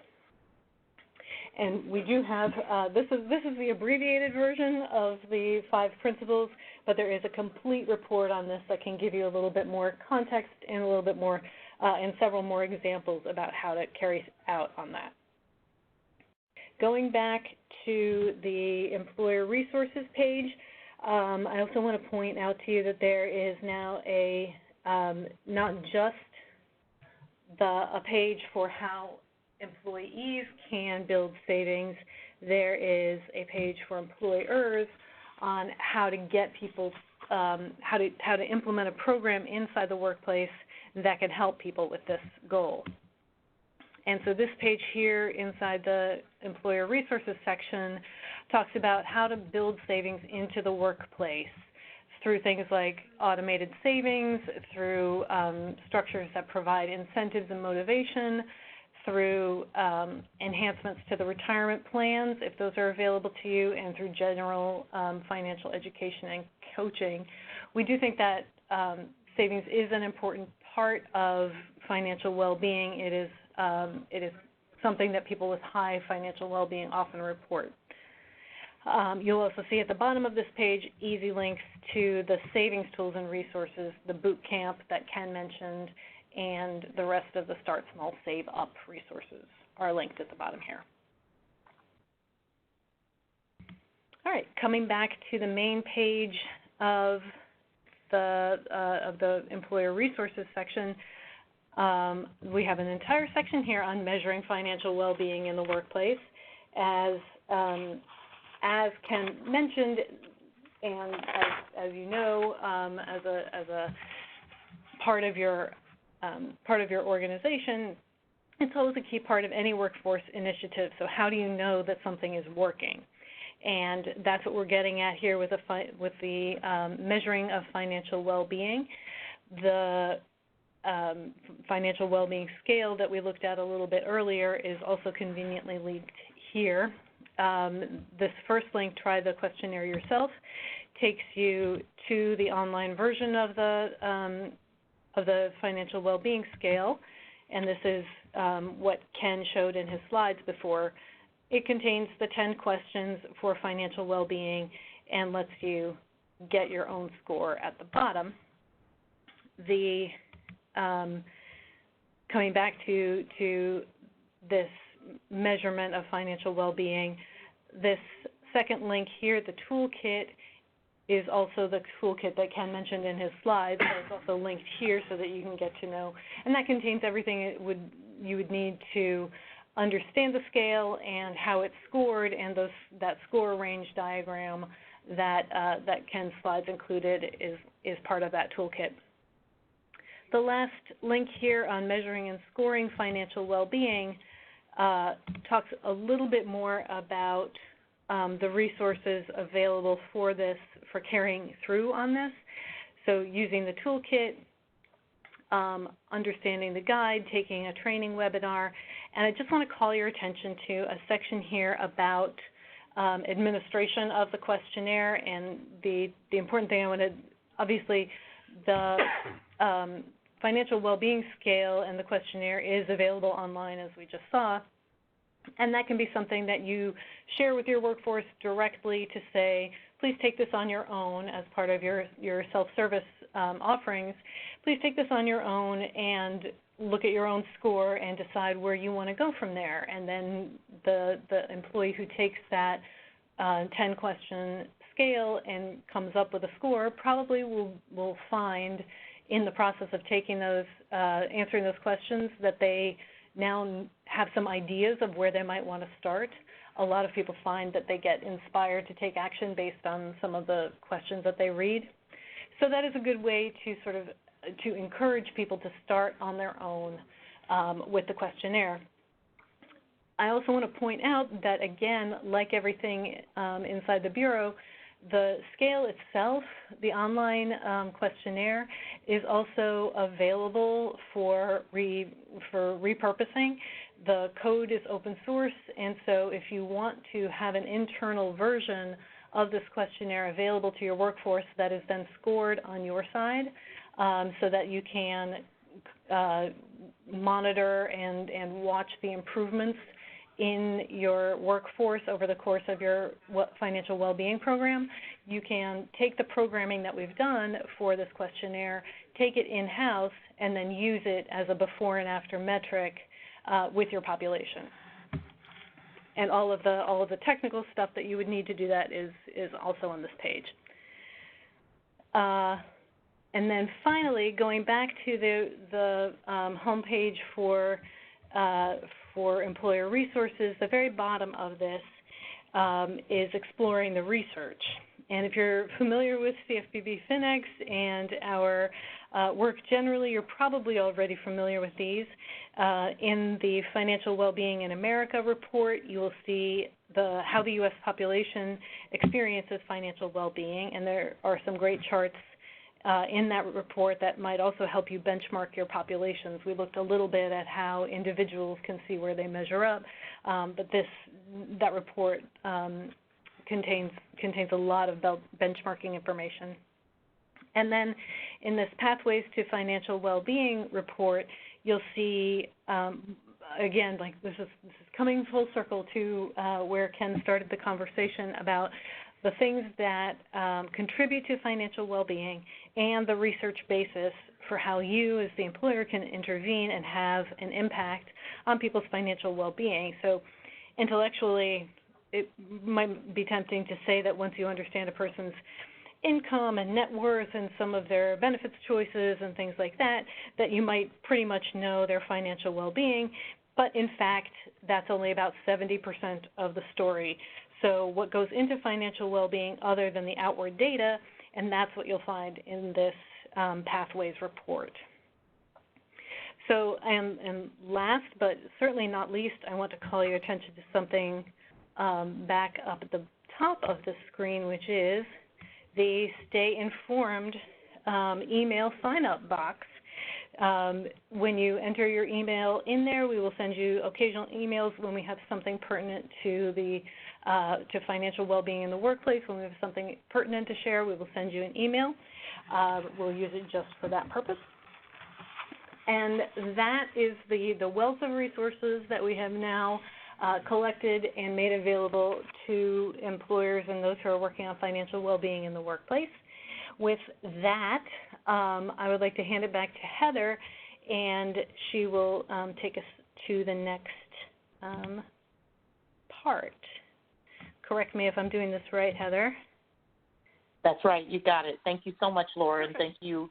And we do have, this is the abbreviated version of the 5 principles, but there is a complete report on this that can give you a little bit more context and a little bit more, and several more examples about how to carry out on that. Going back to the employer resources page, I also want to point out to you that there is now a, not just a page for how employees can build savings. There is a page for employers on how to get people, how to implement a program inside the workplace that can help people with this goal. And so this page here inside the employer resources section talks about how to build savings into the workplace through things like automated savings, through structures that provide incentives and motivation, through enhancements to the retirement plans, if those are available to you, and through general financial education and coaching. We do think that savings is an important part of financial well-being. It is something that people with high financial well-being often report. You'll also see at the bottom of this page easy links to the savings tools and resources, the boot camp that Ken mentioned, and the rest of the Start Small, Save Up resources are linked at the bottom here. All right, coming back to the main page of the employer resources section, we have an entire section here on measuring financial well-being in the workplace. As Ken mentioned, and as you know, as a part of your organization, it's always a key part of any workforce initiative. So how do you know that something is working? And that's what we're getting at here with the measuring of financial well-being. The financial well-being scale that we looked at a little bit earlier is also conveniently linked here. This first link, Try the Questionnaire Yourself, takes you to the online version of the financial well-being scale, and this is what Ken showed in his slides before. It contains the 10 questions for financial well-being and lets you get your own score at the bottom. Coming back to this measurement of financial well-being, this second link here, the toolkit, is also the toolkit that Ken mentioned in his slides. So it's also linked here so that you can get to know, and that contains everything you would need to understand the scale and how it's scored, and that score range diagram that Ken's slides included is part of that toolkit. The last link here on measuring and scoring financial well-being talks a little bit more about the resources available for for carrying through on this. So using the toolkit, understanding the guide, taking a training webinar, and I just want to call your attention to a section here about administration of the questionnaire, and the important thing I want to, obviously the financial well-being scale and the questionnaire is available online, as we just saw, and that can be something that you share with your workforce directly to say, please take this on your own as part of your self-service offerings. Please take this on your own and look at your own score and decide where you want to go from there. And then the employee who takes that 10-question scale and comes up with a score probably will find in the process of taking those, answering those questions, that they now have some ideas of where they might want to start. A lot of people find that they get inspired to take action based on some of the questions that they read. So that is a good way to sort of to encourage people to start on their own with the questionnaire. I also want to point out that, again, like everything inside the Bureau, The scale itself, the online questionnaire, is also available for repurposing. The code is open source, and so if you want to have an internal version of this questionnaire available to your workforce that is then scored on your side, so that you can monitor and watch the improvements in your workforce over the course of your financial well-being program, you can take the programming that we've done for this questionnaire, take it in-house, and then use it as a before and after metric with your population. And all of the technical stuff that you would need to do that is also on this page. And then finally, going back to the homepage for employer resources, the very bottom of this is exploring the research. And if you're familiar with CFPB FinEx and our work generally, you're probably already familiar with these. In the Financial Wellbeing in America report, you will see how the U.S. population experiences financial well-being, and there are some great charts in that report that might also help you benchmark your populations. We looked a little bit at how individuals can see where they measure up, but that report contains a lot of benchmarking information. And then in this Pathways to Financial Wellbeing report, you'll see, again, like this is coming full circle to where Ken started the conversation about the things that contribute to financial well-being and the research basis for how you as the employer can intervene and have an impact on people's financial well-being. So intellectually, it might be tempting to say that once you understand a person's income and net worth and some of their benefits choices and things like that, that you might pretty much know their financial well-being, but in fact, that's only about 70% of the story. So what goes into financial well-being other than the outward data, and that's what you'll find in this Pathways report. So, and last but certainly not least, I want to call your attention to something back up at the top of the screen, which is the Stay Informed email sign-up box. When you enter your email in there, we will send you occasional emails when we have something pertinent to to financial well-being in the workplace. When we have something pertinent to share, we will send you an email. We'll use it just for that purpose. And that is the wealth of resources that we have now collected and made available to employers and those who are working on financial well-being in the workplace. With that, I would like to hand it back to Heather, and she will take us to the next part. Correct me if I'm doing this right, Heather. That's right. You got it. Thank you so much, Laura, and thank you,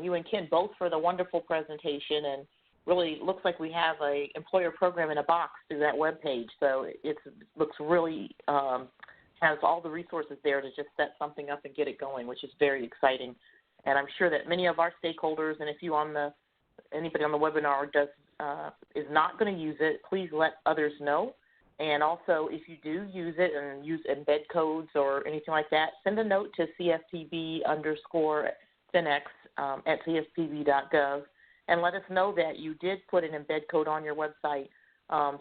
you and Ken, both for the wonderful presentation. And really looks like we have a employer program in a box through that webpage. So it looks really has all the resources there to just set something up and get it going, which is very exciting. And I'm sure that many of our stakeholders, and if you anybody on the webinar is not going to use it, please let others know. And also, if you do use it and use embed codes or anything like that, send a note to CFPB_FinEx at CFPB.gov and let us know that you did put an embed code on your website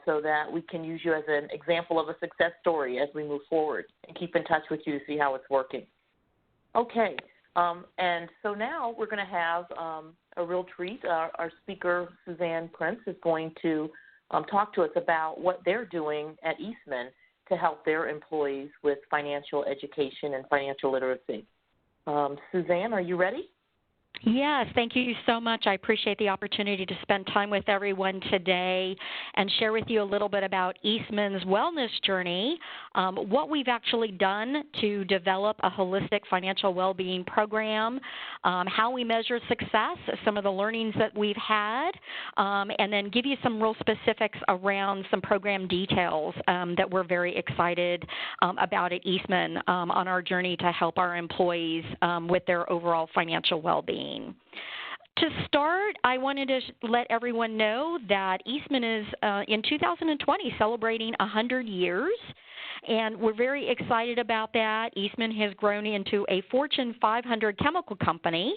so that we can use you as an example of a success story as we move forward and keep in touch with you to see how it's working. Okay, and so now we're going to have a real treat. Our speaker, Suzanne Prince, is going to talk to us about what they're doing at Eastman to help their employees with financial education and financial literacy. Suzanne, are you ready? Yes, thank you so much. I appreciate the opportunity to spend time with everyone today and share with you a little bit about Eastman's wellness journey, what we've actually done to develop a holistic financial well-being program, how we measure success, some of the learnings that we've had, and then give you some real specifics around some program details that we're very excited about at Eastman on our journey to help our employees with their overall financial well-being. To start, I wanted to let everyone know that Eastman is, in 2020, celebrating 100 years. and we're very excited about that. Eastman has grown into a Fortune 500 chemical company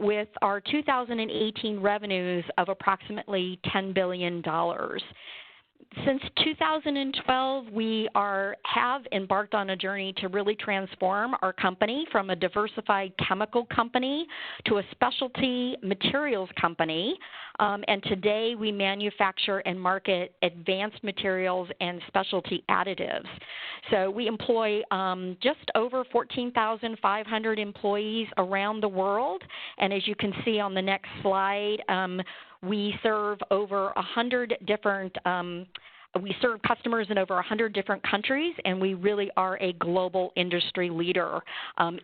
with our 2018 revenues of approximately $10 billion. Since 2012, we have embarked on a journey to really transform our company from a diversified chemical company to a specialty materials company. And today we manufacture and market advanced materials and specialty additives. So we employ just over 14,500 employees around the world. And as you can see on the next slide, we serve over 100 different we serve customers in over 100 different countries, and we really are a global industry leader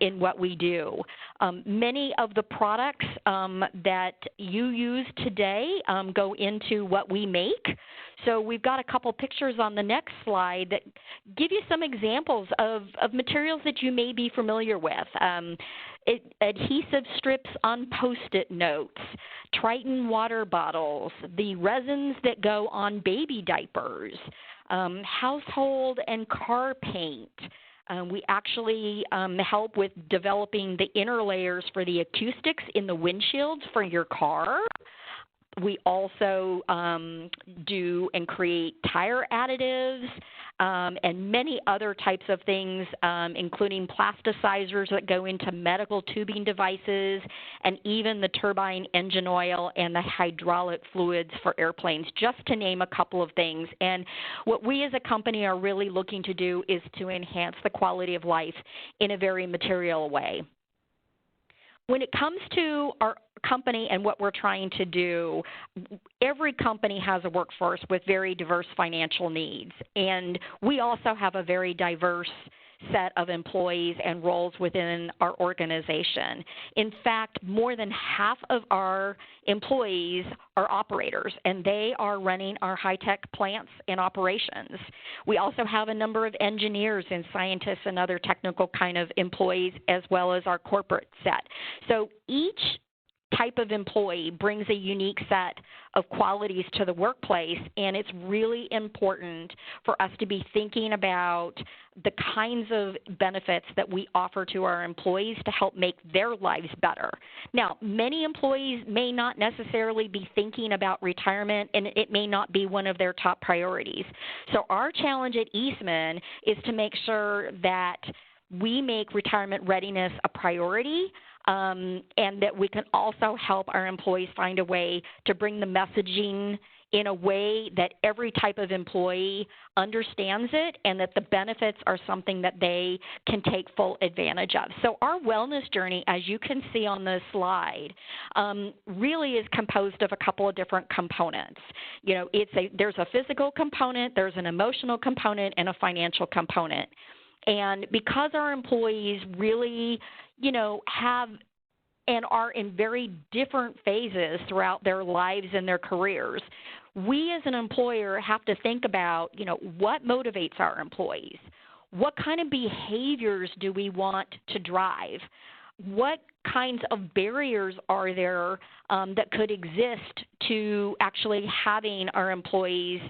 in what we do. Many of the products that you use today go into what we make. So we've got a couple pictures on the next slide that give you some examples of materials that you may be familiar with. Adhesive strips on Post-it notes, Triton water bottles, the resins that go on baby diapers, household and car paint. We actually help with developing the inner layers for the acoustics in the windshields for your car. We also do and create tire additives and many other types of things, including plasticizers that go into medical tubing devices and even the turbine engine oil and the hydraulic fluids for airplanes, just to name a couple of things. And what we as a company are really looking to do is to enhance the quality of life in a very material way. When it comes to our company and what we're trying to do, every company has a workforce with very diverse financial needs, and we also have a very diverse set of employees and roles within our organization. In fact, more than half of our employees are operators, and they are running our high-tech plants and operations. We also have a number of engineers and scientists and other technical kind of employees, as well as our corporate set. So each type of employee brings a unique set of qualities to the workplace, and it's really important for us to be thinking about the kinds of benefits that we offer to our employees to help make their lives better. Now, many employees may not necessarily be thinking about retirement, and it may not be one of their top priorities. So our challenge at Eastman is to make sure that we make retirement readiness a priority, and that we can also help our employees find a way to bring the messaging in a way that every type of employee understands it and that the benefits are something that they can take full advantage of. So our wellness journey, as you can see on this slide, really is composed of a couple of different components. You know, there's a physical component, there's an emotional component, and a financial component. And because our employees really, have and are in very different phases throughout their lives and their careers, we as an employer have to think about, what motivates our employees? What kind of behaviors do we want to drive? What kinds of barriers are there that could exist to actually having our employees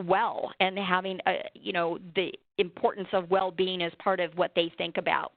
well and having, the importance of well-being as part of what they think about,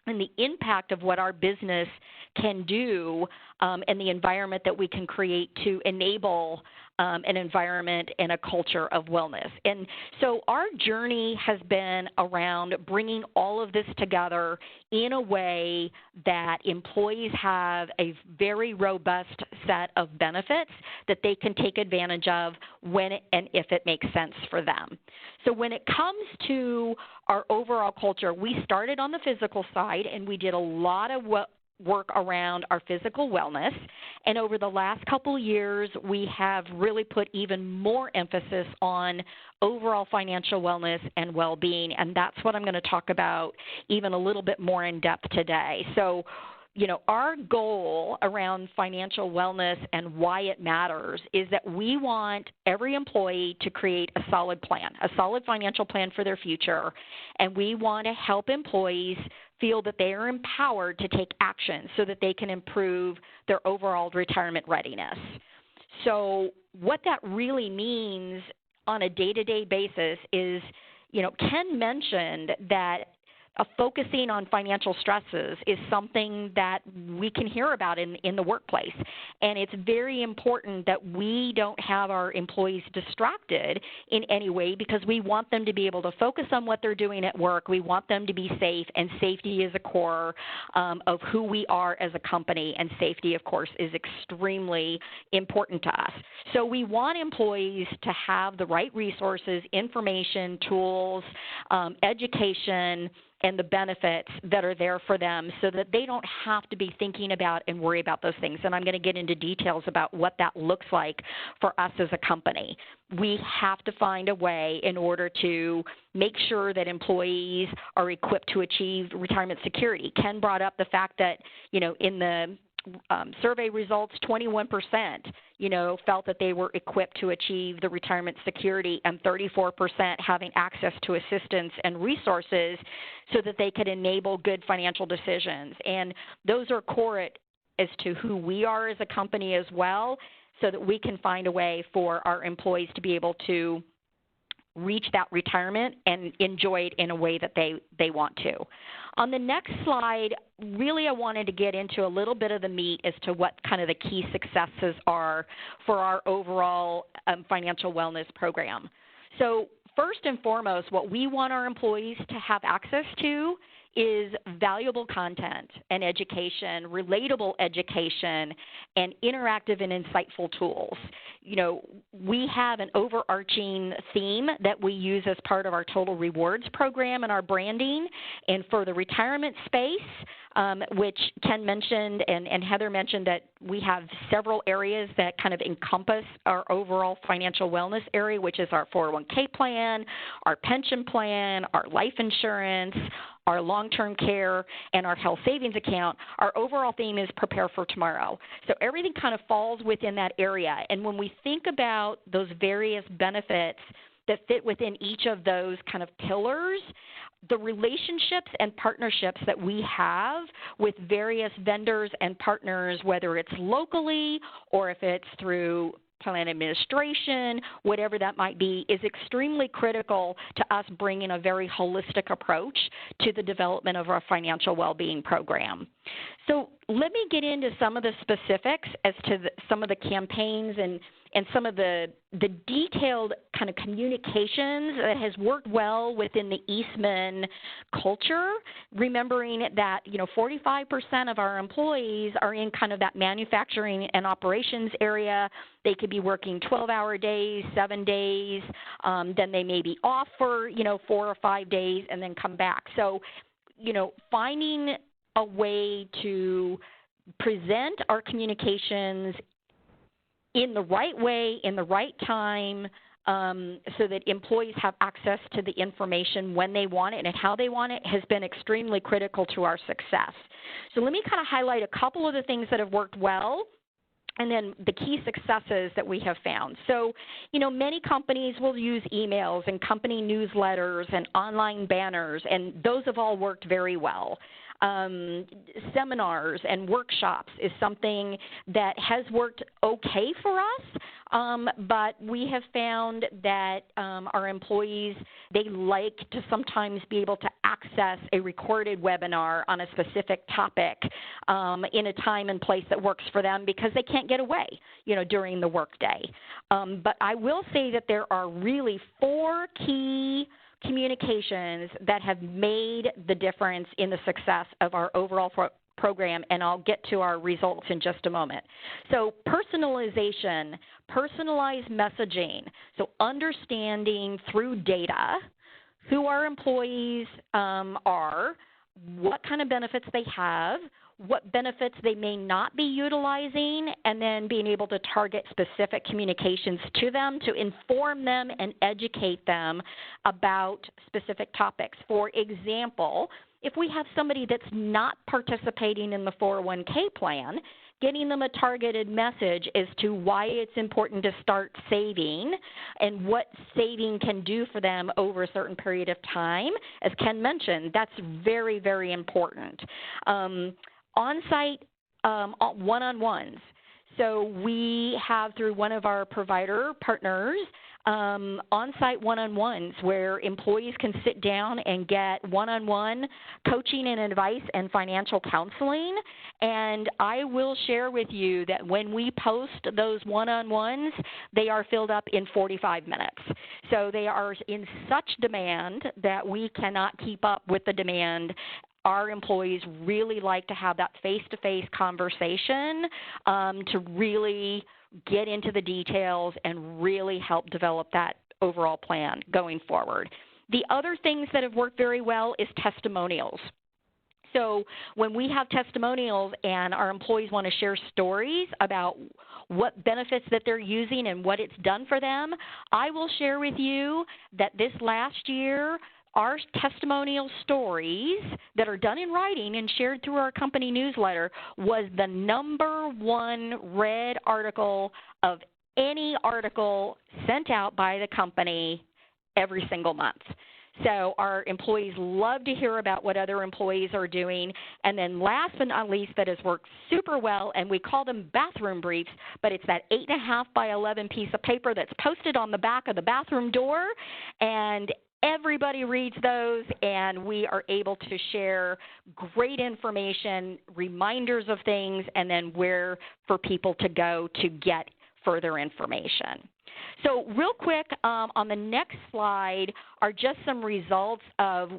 and the impact of what our business can do and the environment that we can create to enable an environment and a culture of wellness. And so our journey has been around bringing all of this together in a way that employees have a very robust set of benefits that they can take advantage of when and if it makes sense for them. So when it comes to our overall culture, we started on the physical side, and we did a lot of work around our physical wellness. And over the last couple of years, we have really put even more emphasis on overall financial wellness and well-being. And that's what I'm going to talk about even a little bit more in depth today. So, our goal around financial wellness and why it matters is that we want every employee to create a solid plan, a solid financial plan for their future. And we want to help employees feel that they are empowered to take action so that they can improve their overall retirement readiness. So what that really means on a day-to-day basis is, Ken mentioned that focusing on financial stresses is something that we can hear about in the workplace. And it's very important that we don't have our employees distracted in any way, because we want them to be able to focus on what they're doing at work. We want them to be safe, and safety is a core of who we are as a company, and safety, of course, is extremely important to us. So we want employees to have the right resources, information, tools, education, and the benefits that are there for them, so that they don't have to be thinking about and worry about those things. And I'm going to get into details about what that looks like for us as a company. We have to find a way in order to make sure that employees are equipped to achieve retirement security. Ken brought up the fact that, in the survey results, 21%, felt that they were equipped to achieve the retirement security, and 34% having access to assistance and resources so that they could enable good financial decisions. And those are core as to who we are as a company as well, so that we can find a way for our employees to be able to reach that retirement and enjoy it in a way that they want to. On the next slide, really I wanted to get into a little bit of the meat as to what kind of the key successes are for our overall financial wellness program. So first and foremost, what we want our employees to have access to is valuable content and education, relatable education, and interactive and insightful tools. We have an overarching theme that we use as part of our Total Rewards program and our branding. And for the retirement space, which Ken mentioned and Heather mentioned, that we have several areas that kind of encompass our overall financial wellness area, which is our 401k plan, our pension plan, our life insurance, our long-term care, and our health savings account. Our overall theme is prepare for tomorrow. So everything kind of falls within that area. And when we think about those various benefits that fit within each of those kind of pillars, the relationships and partnerships that we have with various vendors and partners, whether it's locally or if it's through plan administration, whatever that might be, is extremely critical to us bringing a very holistic approach to the development of our financial well-being program. So let me get into some of the specifics as to some of the campaigns and some of the detailed kind of communications that has worked well within the Eastman culture, remembering that 45% of our employees are in kind of that manufacturing and operations area. They could be working 12-hour days, 7 days, then they may be off for 4 or 5 days and then come back. So finding a way to present our communications in the right way, in the right time, so that employees have access to the information when they want it and how they want it, has been extremely critical to our success. So let me kind of highlight a couple of the things that have worked well, and then the key successes that we have found. So, many companies will use emails and company newsletters and online banners, and those have all worked very well. Seminars and workshops is something that has worked okay for us, but we have found that our employees, they like to sometimes be able to access a recorded webinar on a specific topic in a time and place that works for them, because they can't get away, during the workday. But I will say that there are really 4 key communications that have made the difference in the success of our overall program, and I'll get to our results in just a moment. So personalization, personalized messaging, so understanding through data who our employees are, what kind of benefits they have, what benefits they may not be utilizing, and then being able to target specific communications to them to inform them and educate them about specific topics. For example, if we have somebody that's not participating in the 401k plan, getting them a targeted message as to why it's important to start saving and what saving can do for them over a certain period of time. As Ken mentioned, that's very, very important. On-site one-on-ones. So we have, through one of our provider partners, on-site one-on-ones where employees can sit down and get one-on-one coaching and advice and financial counseling. And I will share with you that when we post those one-on-ones, they are filled up in 45 minutes. So they are in such demand that we cannot keep up with the demand. Our employees really like to have that face-to-face conversation to really get into the details and really help develop that overall plan going forward. The other things that have worked very well is testimonials. So when we have testimonials and our employees want to share stories about what benefits that they're using and what it's done for them, I will share with you that this last year, our testimonial stories that are done in writing and shared through our company newsletter was the #1 read article of any article sent out by the company every single month. So our employees love to hear about what other employees are doing. And then last but not least, that has worked super well, and we call them bathroom briefs, but it's that 8.5 by 11 piece of paper that's posted on the back of the bathroom door, and everybody reads those, and we are able to share great information, reminders of things, and then where for people to go to get further information. So real quick, on the next slide are just some results of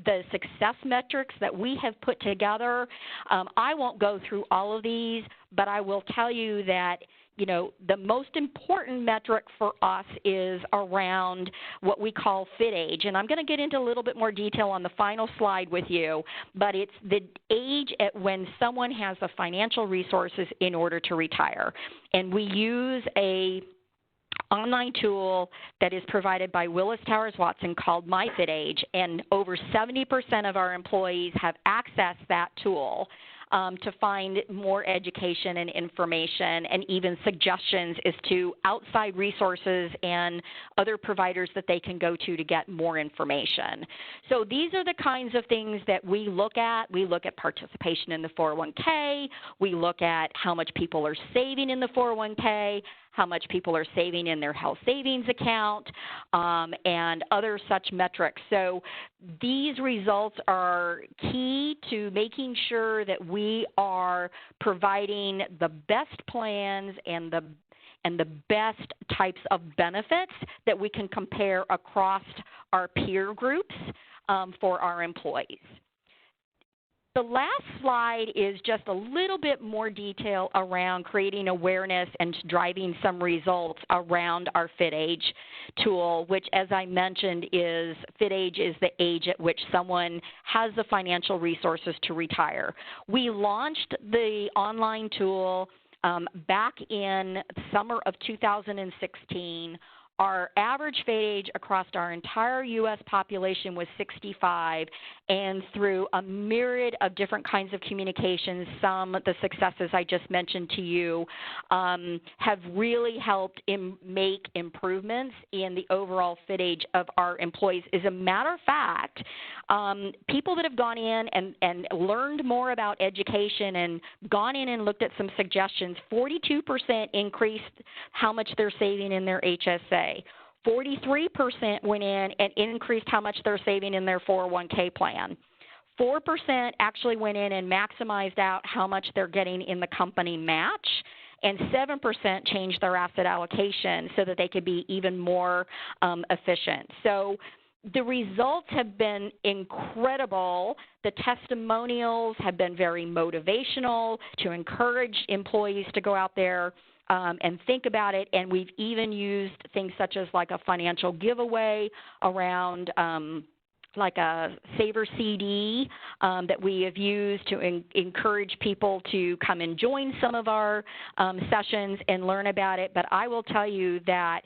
the success metrics that we have put together. I won't go through all of these, but I will tell you that the most important metric for us is around what we call fit age. And I'm going to get into a little bit more detail on the final slide with you, but it's the age at when someone has the financial resources in order to retire. And we use a online tool that is provided by Willis Towers Watson called MyFitAge, and over 70% of our employees have accessed that tool to find more education and information and even suggestions as to outside resources and other providers that they can go to get more information. So these are the kinds of things that we look at. We look at participation in the 401k. We look at how much people are saving in the 401k, how much people are saving in their health savings account, and other such metrics. So these results are key to making sure that we are providing the best plans and the best types of benefits that we can compare across our peer groups for our employees. The last slide is just a little bit more detail around creating awareness and driving some results around our FitAge tool, which, as I mentioned, FitAge is the age at which someone has the financial resources to retire. We launched the online tool back in summer of 2016. Our average FitAge across our entire U.S. population was 65, and through a myriad of different kinds of communications, the successes I just mentioned to you have really helped make improvements in the overall FitAge of our employees. As a matter of fact, people that have gone in and learned more about education and gone in and looked at some suggestions, 42% increased how much they're saving in their HSA. 43% went in and increased how much they're saving in their 401k plan. 4% actually went in and maximized out how much they're getting in the company match, and 7% changed their asset allocation so that they could be even more efficient. So the results have been incredible. The testimonials have been very motivational to encourage employees to go out there and think about it, and we've even used things such as like a financial giveaway around like a saver CD that we have used to encourage people to come and join some of our sessions and learn about it. But I will tell you that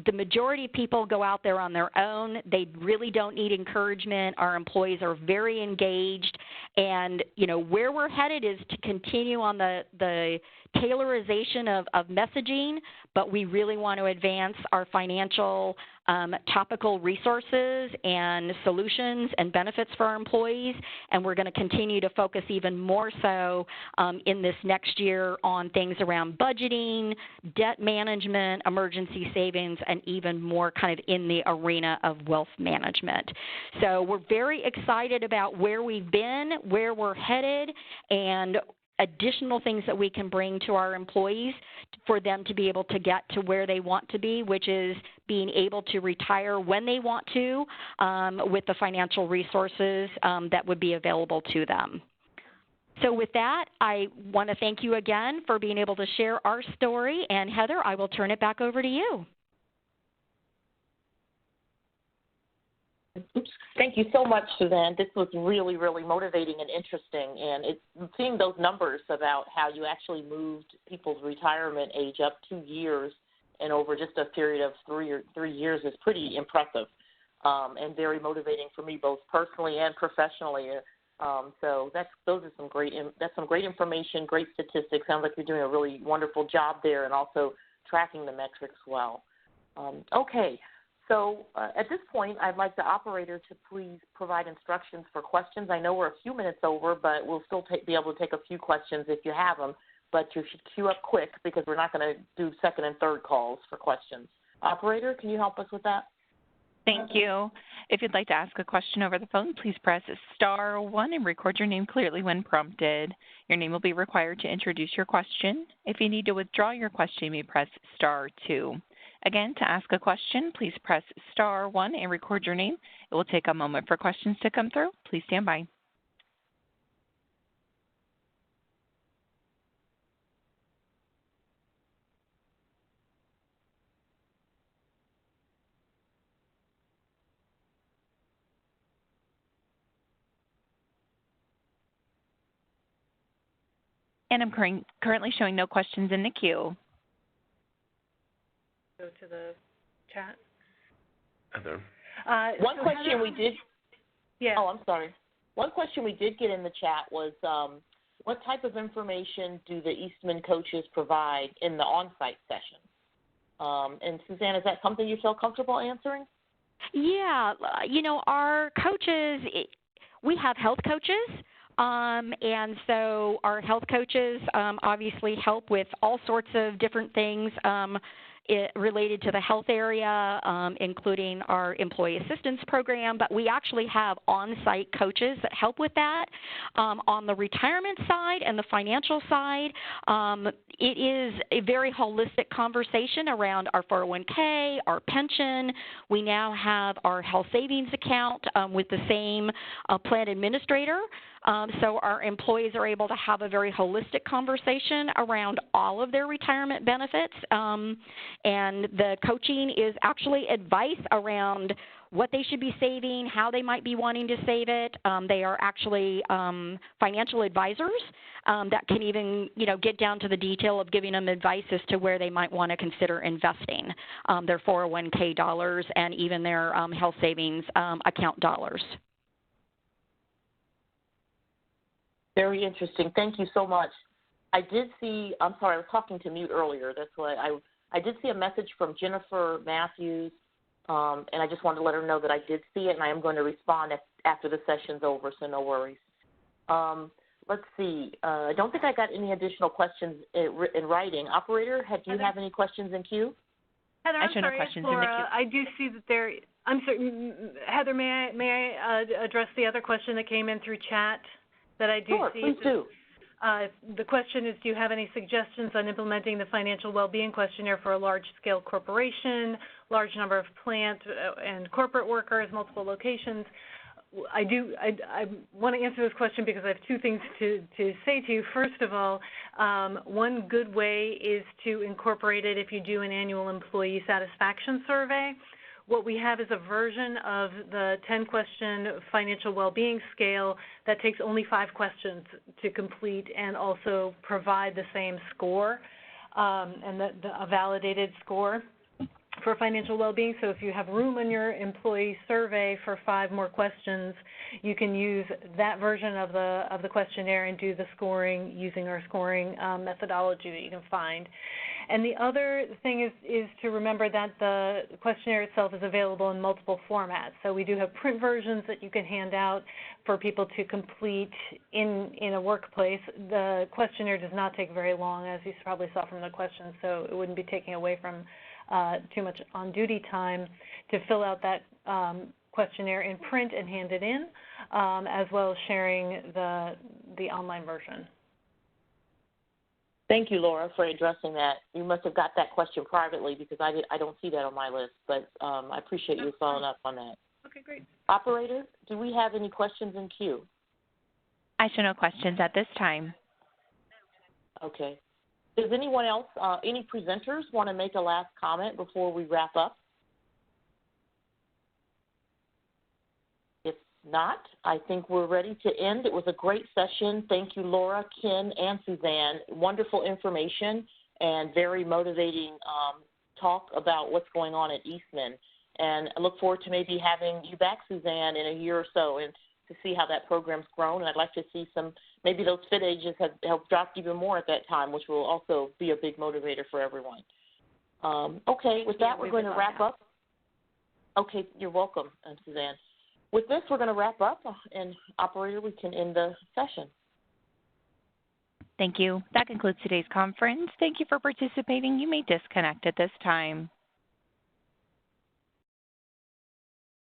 the majority of people go out there on their own. They really don't need encouragement. Our employees are very engaged, and where we're headed is to continue on the tailorization of messaging, but we really want to advance our financial topical resources and solutions and benefits for our employees, and we're going to continue to focus even more so in this next year on things around budgeting, debt management, emergency savings, and even more kind of in the arena of wealth management. So we're very excited about where we've been, where we're headed, and additional things that we can bring to our employees for them to be able to get to where they want to be, which is being able to retire when they want to with the financial resources that would be available to them. So with that, I want to thank you again for being able to share our story. And Heather, I will turn it back over to you. Oops. Thank you so much, Suzanne. This was really, really motivating and interesting. And seeing those numbers about how you actually moved people's retirement age up 2 years and over just a period of 3 years is pretty impressive and very motivating for me, both personally and professionally. So that's some great information, great statistics. Sounds like you're doing a really wonderful job there and also tracking the metrics well. Okay. So at this point, I'd like the operator to please provide instructions for questions. I know we're a few minutes over, but we'll still be able to take a few questions if you have them. But you should queue up quick because we're not going to do second and third calls for questions. Operator, can you help us with that? Thank you. If you'd like to ask a question over the phone, please press *1 and record your name clearly when prompted. Your name will be required to introduce your question. If you need to withdraw your question, you may press *2. Again, to ask a question, please press *1 and record your name. It will take a moment for questions to come through. Please stand by. And I'm currently showing no questions in the queue. Go to the chat. Heather. One question Heather, we did. Yeah. Oh, I'm sorry. One question we did get in the chat was, what type of information do the Eastman coaches provide in the on-site session? And Suzanne, is that something you feel comfortable answering? Yeah, our coaches, we have health coaches. And so our health coaches obviously help with all sorts of different things related to the health area, including our employee assistance program. But we actually have on-site coaches that help with that. On the retirement side and the financial side, it is a very holistic conversation around our 401k, our pension. We now have our health savings account with the same plan administrator. So our employees are able to have a very holistic conversation around all of their retirement benefits. And the coaching is actually advice around what they should be saving, how they might be wanting to save it. They are actually financial advisors that can even, get down to the detail of giving them advice as to where they might want to consider investing their 401k dollars and even their health savings account dollars. Very interesting. Thank you so much. I did see, I'm sorry, I was talking to mute earlier. That's why I did see a message from Jennifer Matthews, and I just wanted to let her know that I did see it, and I am going to respond after the session's over, so no worries. Let's see. I don't think I got any additional questions in writing. Operator, do you have any questions in queue? Heather, I'm sorry, no questions Laura, in the queue. I do see that there. I'm sorry, Heather. May I address the other question that came in through chat that I do Sure, see? please do. The question is, do you have any suggestions on implementing the financial well-being questionnaire for a large-scale corporation, large number of plant and corporate workers, multiple locations? I want to answer this question because I have two things to say to you. First of all, one good way is to incorporate it if you do an annual employee satisfaction survey. What we have is a version of the 10-question financial well-being scale that takes only 5 questions to complete and also provide the same score and a validated score for financial well-being. So if you have room in your employee survey for 5 more questions, you can use that version of the questionnaire and do the scoring using our scoring methodology that you can find. And the other thing is to remember that the questionnaire itself is available in multiple formats. So we do have print versions that you can hand out for people to complete in a workplace. The questionnaire does not take very long, as you probably saw from the questions, so it wouldn't be taking away from too much on-duty time to fill out that questionnaire in print and hand it in, as well as sharing the online version. Thank you, Laura, for addressing that. You must have got that question privately because I don't see that on my list, but I appreciate you following up on that. Okay, great. Operator, do we have any questions in queue? I show no questions at this time. Okay. Does anyone else, any presenters want to make a last comment before we wrap up? If not, I think we're ready to end. It was a great session. Thank you, Laura, Ken, and Suzanne. Wonderful information and very motivating talk about what's going on at Eastman. And I look forward to maybe having you back, Suzanne, in a year or so and to see how that program's grown. And I'd like to see maybe those fit ages have dropped even more at that time, which will also be a big motivator for everyone. Okay, with that, we're going to wrap up. Okay, you're welcome, Suzanne. With this, we're going to wrap up, and operator, we can end the session. Thank you. That concludes today's conference. Thank you for participating. You may disconnect at this time.